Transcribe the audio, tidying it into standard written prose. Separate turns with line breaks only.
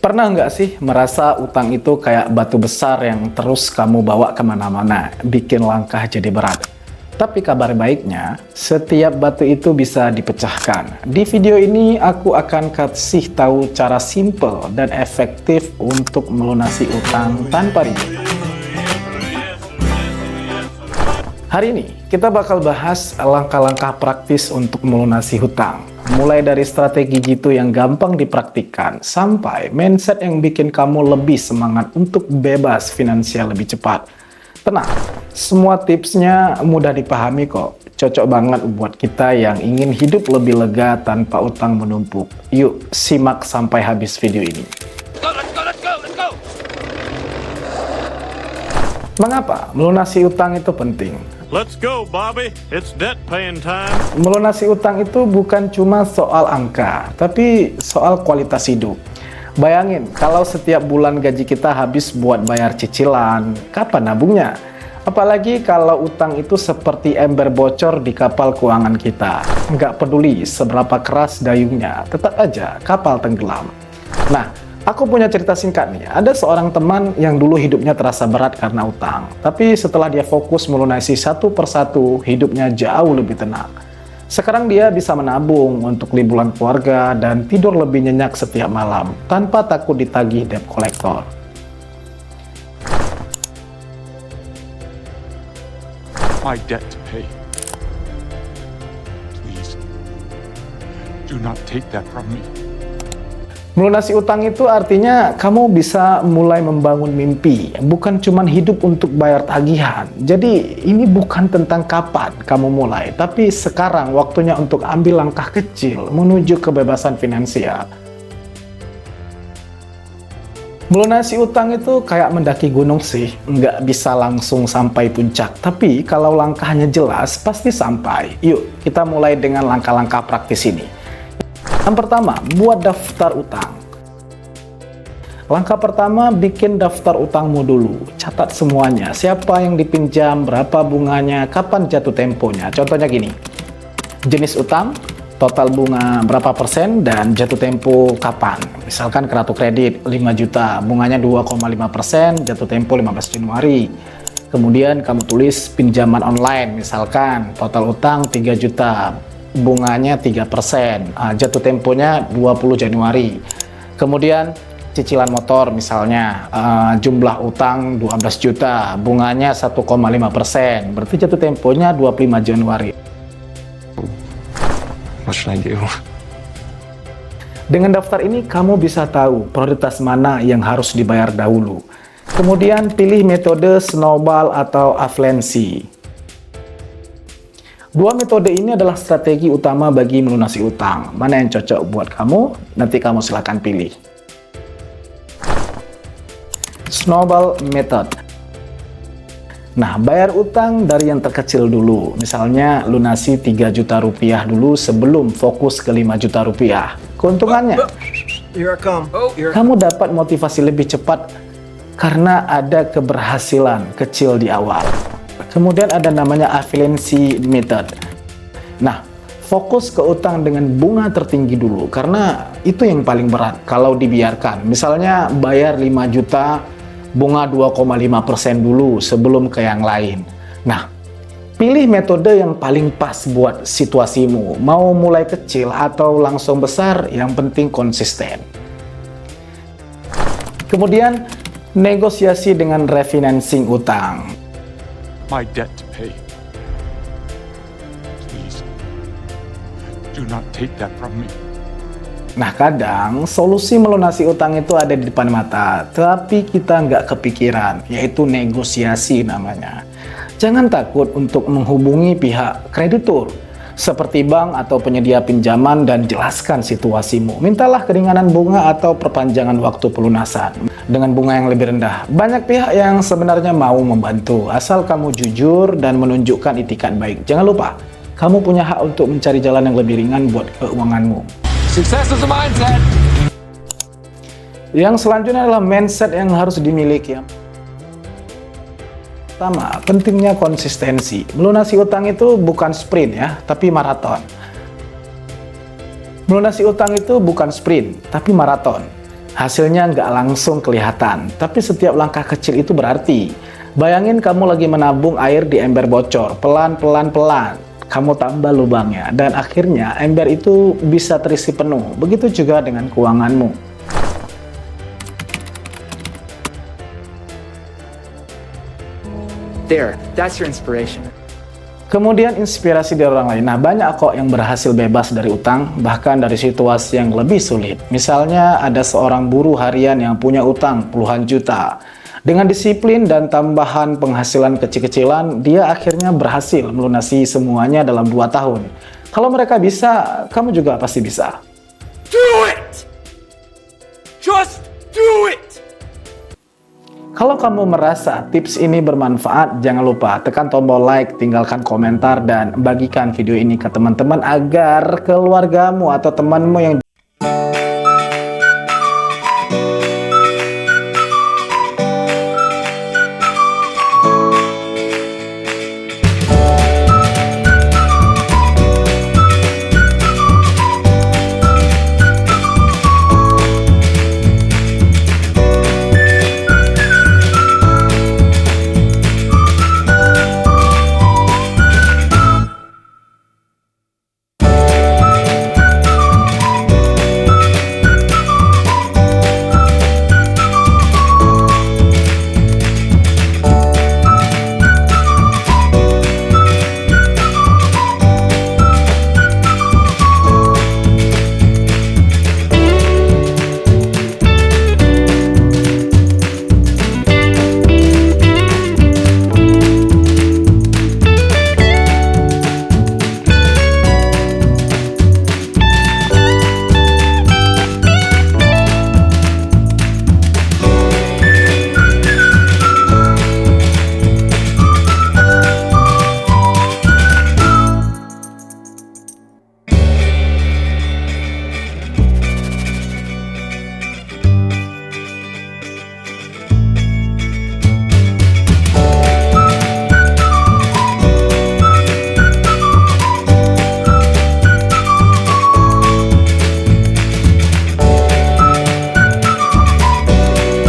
Pernah nggak sih merasa utang itu kayak batu besar yang terus kamu bawa kemana-mana, bikin langkah jadi berat? Tapi kabar baiknya, setiap batu itu bisa dipecahkan. Di video ini aku akan kasih tahu cara simple dan efektif untuk melunasi utang tanpa ribet. Hari ini kita bakal bahas langkah-langkah praktis untuk melunasi hutang. Mulai dari strategi jitu yang gampang dipraktikkan sampai mindset yang bikin kamu lebih semangat untuk bebas finansial lebih cepat. Tenang, semua tipsnya mudah dipahami kok. Cocok banget buat kita yang ingin hidup lebih lega tanpa utang menumpuk. Yuk, simak sampai habis video ini.
Let's go.
Mengapa melunasi utang itu penting?
Let's go, Bobby. It's debt paying time.
Melunasi utang itu bukan cuma soal angka, tapi soal kualitas hidup. Bayangin, kalau setiap bulan gaji kita habis buat bayar cicilan, kapan nabungnya? Apalagi kalau utang itu seperti ember bocor di kapal keuangan kita. Nggak peduli seberapa keras dayungnya, tetap aja kapal tenggelam. Nah, aku punya cerita singkat nih. Ada seorang teman yang dulu hidupnya terasa berat karena utang. Tapi setelah dia fokus melunasi satu persatu, hidupnya jauh lebih tenang. Sekarang dia bisa menabung untuk liburan keluarga dan tidur lebih nyenyak setiap malam tanpa takut ditagih debt collector.
My debt to pay. Please, do not take that from me.
Melunasi utang itu artinya kamu bisa mulai membangun mimpi, bukan cuma hidup untuk bayar tagihan. Jadi ini bukan tentang kapan kamu mulai, tapi sekarang waktunya untuk ambil langkah kecil menuju kebebasan finansial. Melunasi utang itu kayak mendaki gunung sih, nggak bisa langsung sampai puncak. Tapi kalau langkahnya jelas, pasti sampai. Yuk, kita mulai dengan langkah-langkah praktis ini. Yang pertama, buat daftar utang. Langkah pertama, bikin daftar utangmu dulu. Catat semuanya, siapa yang dipinjam, berapa bunganya, kapan jatuh temponya. Contohnya gini, jenis utang, total bunga berapa persen, dan jatuh tempo kapan. Misalkan kartu kredit 5 juta, bunganya 2,5%, jatuh tempo 15 Januari. Kemudian kamu tulis pinjaman online, misalkan total utang 3 juta, bunganya 3%, jatuh temponya 20 Januari. Kemudian cicilan motor misalnya, jumlah utang 12 juta, bunganya 1,5%, berarti jatuh temponya 25 Januari.
What should I do?
Dengan daftar ini kamu bisa tahu prioritas mana yang harus dibayar dahulu. Kemudian pilih metode snowball atau aflensi. Dua metode ini adalah strategi utama bagi melunasi utang. Mana yang cocok buat kamu? Nanti kamu silakan pilih. Snowball method. Nah, bayar utang dari yang terkecil dulu. Misalnya lunasi 3 juta rupiah dulu sebelum fokus ke 5 juta rupiah. Keuntungannya, kamu dapat motivasi lebih cepat karena ada keberhasilan kecil di awal. Kemudian ada namanya afiliasi method. Nah, fokus ke utang dengan bunga tertinggi dulu karena itu yang paling berat kalau dibiarkan. Misalnya bayar 5 juta, bunga 2,5% dulu sebelum ke yang lain. Nah, pilih metode yang paling pas buat situasimu. Mau mulai kecil atau langsung besar, yang penting konsisten. Kemudian, negosiasi dengan refinancing utang.
My debt to pay. Please, do not take that from me.
Nah, kadang solusi melunasi utang itu ada di depan mata, tapi kita nggak kepikiran, yaitu negosiasi namanya. Jangan takut untuk menghubungi pihak kreditur, seperti bank atau penyedia pinjaman, dan jelaskan situasimu. Mintalah keringanan bunga atau perpanjangan waktu pelunasan dengan bunga yang lebih rendah. Banyak pihak yang sebenarnya mau membantu, asal kamu jujur dan menunjukkan itikat baik. Jangan lupa, kamu punya hak untuk mencari jalan yang lebih ringan buat keuanganmu.
Success is a mindset.
Yang selanjutnya adalah mindset yang harus dimiliki. Pertama, pentingnya konsistensi. Melunasi utang itu bukan sprint ya, tapi maraton. Melunasi utang itu bukan sprint, tapi maraton. Hasilnya nggak langsung kelihatan, tapi setiap langkah kecil itu berarti. Bayangin kamu lagi menabung air di ember bocor, pelan-pelan kamu tambah lubangnya, dan akhirnya ember itu bisa terisi penuh. Begitu juga dengan keuanganmu.
There, that's your inspiration.
Kemudian inspirasi dari orang lain. Nah, banyak kok yang berhasil bebas dari utang, bahkan dari situasi yang lebih sulit. Misalnya ada seorang buruh harian yang punya utang puluhan juta. Dengan disiplin dan tambahan penghasilan kecil-kecilan, dia akhirnya berhasil melunasi semuanya dalam 2 tahun. Kalau mereka bisa, kamu juga pasti bisa.
Do it! Just do it!
Kalau kamu merasa tips ini bermanfaat, jangan lupa tekan tombol like, tinggalkan komentar, dan bagikan video ini ke teman-teman agar keluargamu atau temanmu yang